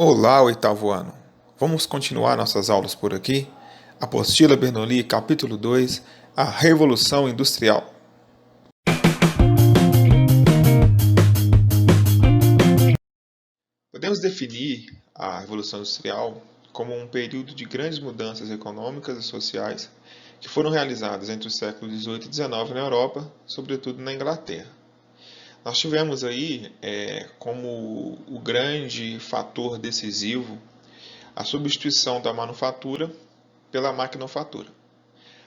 Olá, oitavo ano! Vamos continuar nossas aulas por aqui? Apostila Bernoulli, capítulo 2, a Revolução Industrial. Podemos definir a Revolução Industrial como um período de grandes mudanças econômicas e sociais que foram realizadas entre os séculos XVIII e XIX na Europa, sobretudo na Inglaterra. Nós tivemos aí como o grande fator decisivo a substituição da manufatura pela maquinofatura.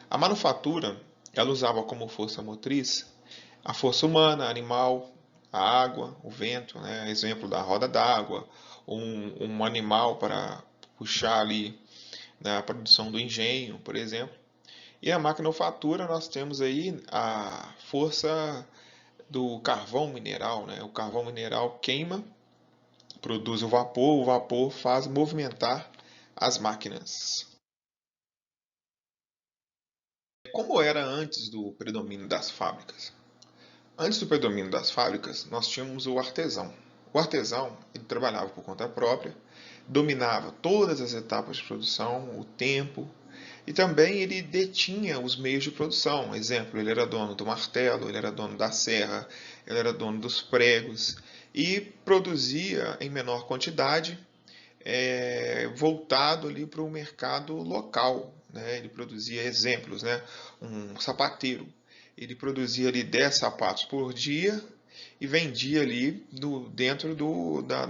A manufatura, ela usava como força motriz a força humana, animal, a água, o vento, né? Exemplo da roda d'água, um animal para puxar ali na produção do engenho, por exemplo. E a maquinofatura, nós temos aí a força do carvão mineral, né? O carvão mineral queima, produz o vapor faz movimentar as máquinas. Como era antes do predomínio das fábricas? Antes do predomínio das fábricas, nós tínhamos o artesão. O artesão, ele trabalhava por conta própria, dominava todas as etapas de produção, o tempo, e também ele detinha os meios de produção. Exemplo, ele era dono do martelo, ele era dono da serra, ele era dono dos pregos e produzia em menor quantidade, voltado ali para o mercado local, né? Ele produzia exemplos, né? Um sapateiro, ele produzia ali 10 sapatos por dia e vendia ali dentro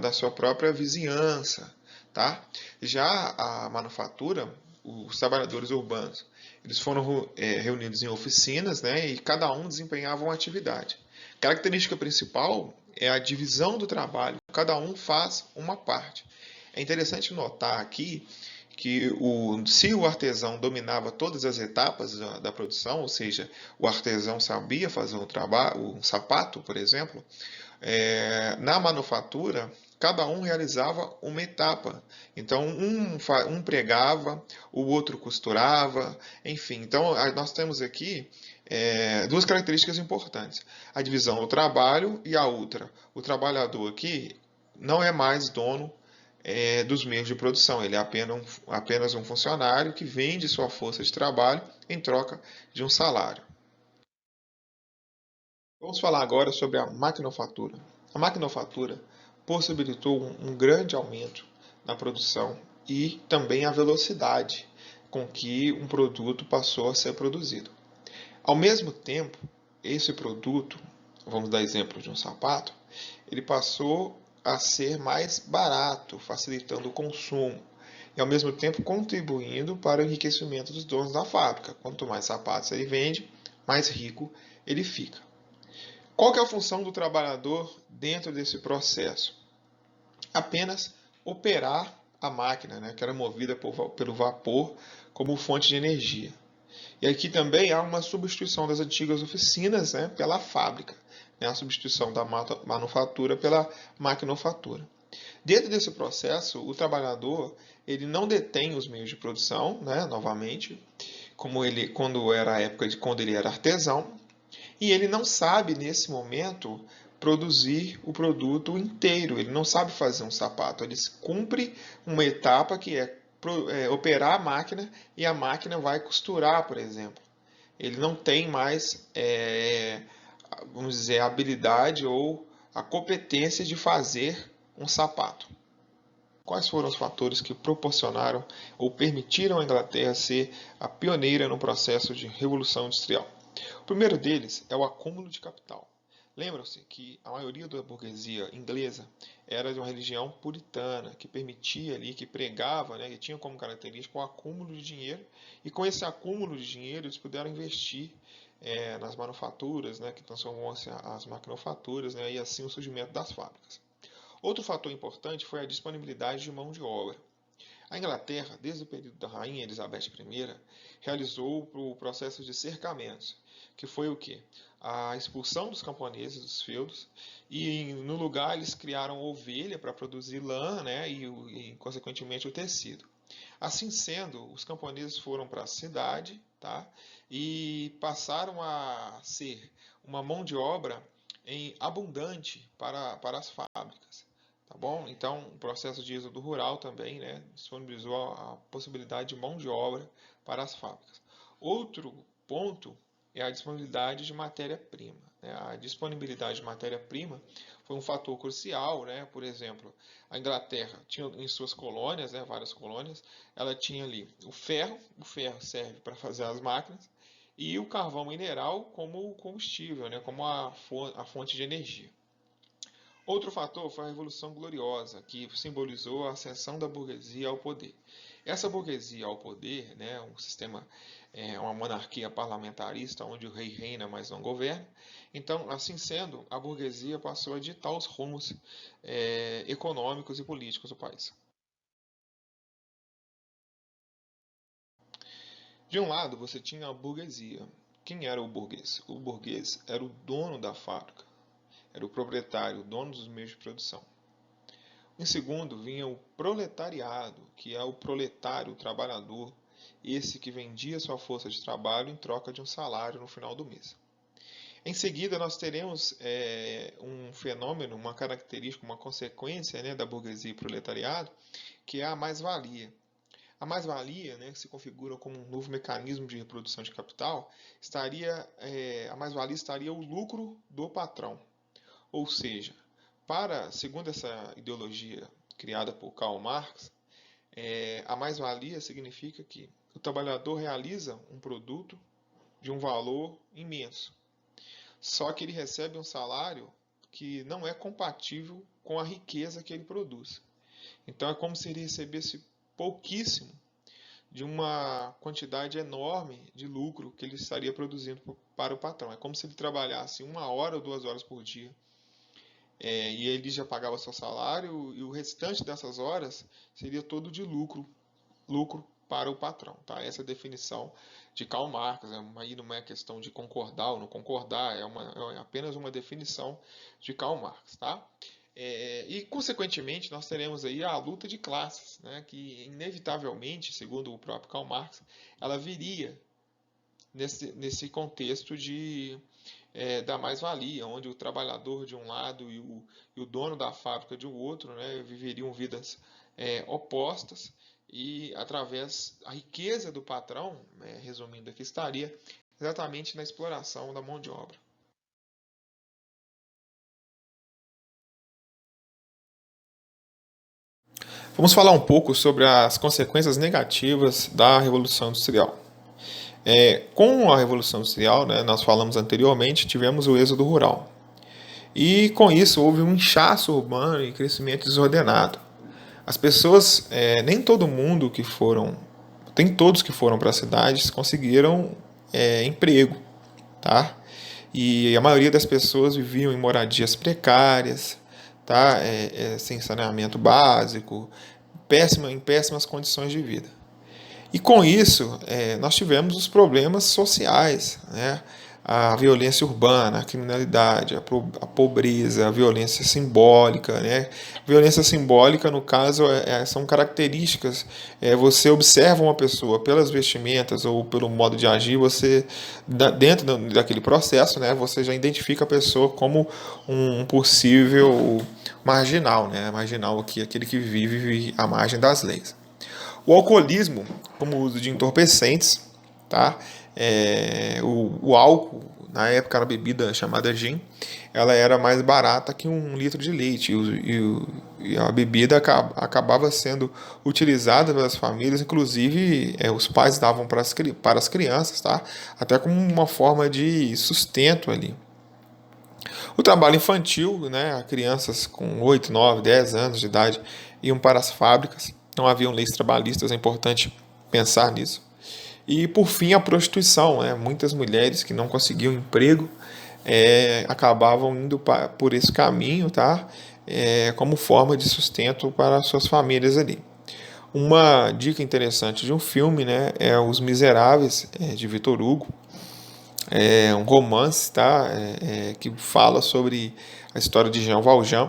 da sua própria vizinhança, tá? Já a manufatura, os trabalhadores urbanos, eles foram reunidos em oficinas, né? E cada um desempenhava uma atividade. A característica principal é a divisão do trabalho. Cada um faz uma parte. É interessante notar aqui que se o artesão dominava todas as etapas da produção, ou seja, o artesão sabia fazer um sapato, por exemplo, na manufatura, cada um realizava uma etapa. Então, um pregava, o outro costurava, enfim. Então, nós temos aqui duas características importantes. A divisão do trabalho e a outra. O trabalhador aqui não é mais dono dos meios de produção. Ele é apenas um funcionário que vende sua força de trabalho em troca de um salário. Vamos falar agora sobre a maquinofatura. A maquinofatura possibilitou um grande aumento na produção e também a velocidade com que um produto passou a ser produzido. Ao mesmo tempo, esse produto, vamos dar exemplo de um sapato, ele passou a ser mais barato, facilitando o consumo e ao mesmo tempo contribuindo para o enriquecimento dos donos da fábrica. Quanto mais sapatos ele vende, mais rico ele fica. Qual que é a função do trabalhador dentro desse processo? Apenas operar a máquina, né, que era movida pelo vapor como fonte de energia. E aqui também há uma substituição das antigas oficinas, né, pela fábrica, né, a substituição da manufatura pela maquinofatura. Dentro desse processo, o trabalhador ele não detém os meios de produção, né, novamente, quando era a época de quando ele era artesão, e ele não sabe nesse momento produzir o produto inteiro. Ele não sabe fazer um sapato. Ele cumpre uma etapa que é operar a máquina e a máquina vai costurar, por exemplo. Ele não tem mais, vamos dizer, a habilidade ou a competência de fazer um sapato. Quais foram os fatores que proporcionaram ou permitiram a Inglaterra ser a pioneira no processo de revolução industrial? O primeiro deles é o acúmulo de capital. Lembram-se que a maioria da burguesia inglesa era de uma religião puritana, que permitia ali, que pregava, né, que tinha como característica o acúmulo de dinheiro, e com esse acúmulo de dinheiro eles puderam investir nas manufaturas, né, que transformou-se as maquinofaturas, né, e assim o surgimento das fábricas. Outro fator importante foi a disponibilidade de mão de obra. A Inglaterra, desde o período da Rainha Elizabeth I, realizou o processo de cercamentos, que foi o quê? A expulsão dos camponeses dos feudos e no lugar eles criaram ovelha para produzir lã, né, e consequentemente o tecido. Assim sendo, os camponeses foram para a cidade, tá, e passaram a ser uma mão de obra abundante para as fábricas. tá bom? Então, o processo de êxodo rural também, né, disponibilizou a possibilidade de mão de obra para as fábricas. Outro ponto é a disponibilidade de matéria-prima, né? A disponibilidade de matéria-prima foi um fator crucial, né? Por exemplo, a Inglaterra tinha em suas colônias, né, várias colônias, ela tinha ali o ferro serve para fazer as máquinas, e o carvão mineral como combustível, né, como a fonte de energia. Outro fator foi a Revolução Gloriosa, que simbolizou a ascensão da burguesia ao poder. Essa burguesia ao poder, né, um sistema, uma monarquia parlamentarista, onde o rei reina, mas não governa. Então, assim sendo, a burguesia passou a ditar os rumos econômicos e políticos do país. De um lado, você tinha a burguesia. Quem era o burguês? O burguês era o dono da fábrica, era o proprietário, o dono dos meios de produção. Em segundo, vinha o proletariado, que é o proletário, o trabalhador, esse que vendia sua força de trabalho em troca de um salário no final do mês. Em seguida, nós teremos um fenômeno, uma característica, uma consequência, né, da burguesia e proletariado, que é a mais-valia. A mais-valia, né, que se configura como um novo mecanismo de reprodução de capital, a mais-valia estaria o lucro do patrão. Ou seja, segundo essa ideologia criada por Karl Marx, a mais-valia significa que o trabalhador realiza um produto de um valor imenso, só que ele recebe um salário que não é compatível com a riqueza que ele produz. Então é como se ele recebesse pouquíssimo de uma quantidade enorme de lucro que ele estaria produzindo para o patrão. É como se ele trabalhasse 1 hora ou 2 horas por dia, e ele já pagava seu salário, e o restante dessas horas seria todo de lucro para o patrão. Tá? Essa é a definição de Karl Marx. Aí não é questão de concordar ou não concordar, é apenas uma definição de Karl Marx. Tá? E, consequentemente, nós teremos aí a luta de classes, né, que, inevitavelmente, segundo o próprio Karl Marx, ela viria nesse contexto da mais-valia, onde o trabalhador de um lado e o dono da fábrica de um outro, né, viveriam vidas opostas, e através da riqueza do patrão, né, resumindo aqui, estaria exatamente na exploração da mão de obra. Vamos falar um pouco sobre as consequências negativas da Revolução Industrial. Com a Revolução Industrial, né, nós falamos anteriormente, tivemos o êxodo rural. E com isso houve um inchaço urbano e crescimento desordenado. As pessoas, nem todo mundo que foram, tem todos que foram para as cidades conseguiram emprego, tá? E a maioria das pessoas viviam em moradias precárias, tá? Sem saneamento básico, em péssimas condições de vida. E com isso, nós tivemos os problemas sociais, né? A violência urbana, a criminalidade, a pobreza, a violência simbólica. Né? Violência simbólica, no caso, são características. Você observa uma pessoa pelas vestimentas ou pelo modo de agir, você, dentro daquele processo, né, você já identifica a pessoa como um possível marginal. Né? Marginal aqui, aquele que vive à margem das leis. O alcoolismo, como o uso de entorpecentes, tá? O álcool, na época era uma bebida chamada gin, ela era mais barata que 1 litro de leite, e a bebida acabava sendo utilizada pelas famílias, inclusive os pais davam para as crianças, tá? Até como uma forma de sustento ali. O trabalho infantil, né? Crianças com 8, 9, 10 anos de idade iam para as fábricas, não haviam leis trabalhistas, é importante pensar nisso. E, por fim, a prostituição. Né? Muitas mulheres que não conseguiam emprego acabavam indo por esse caminho, tá? Como forma de sustento para suas famílias ali. Uma dica interessante de um filme, né, é Os Miseráveis, de Victor Hugo. É um romance, tá? Que fala sobre a história de Jean Valjean,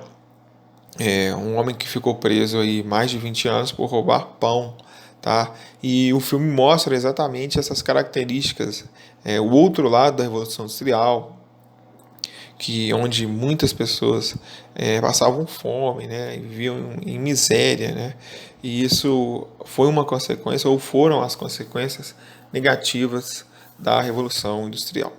um homem que ficou preso aí mais de 20 anos por roubar pão, tá? E o filme mostra exatamente essas características, o outro lado da Revolução Industrial, onde muitas pessoas passavam fome, né, e viviam em miséria, né, e isso foi uma consequência, ou foram as consequências negativas da Revolução Industrial.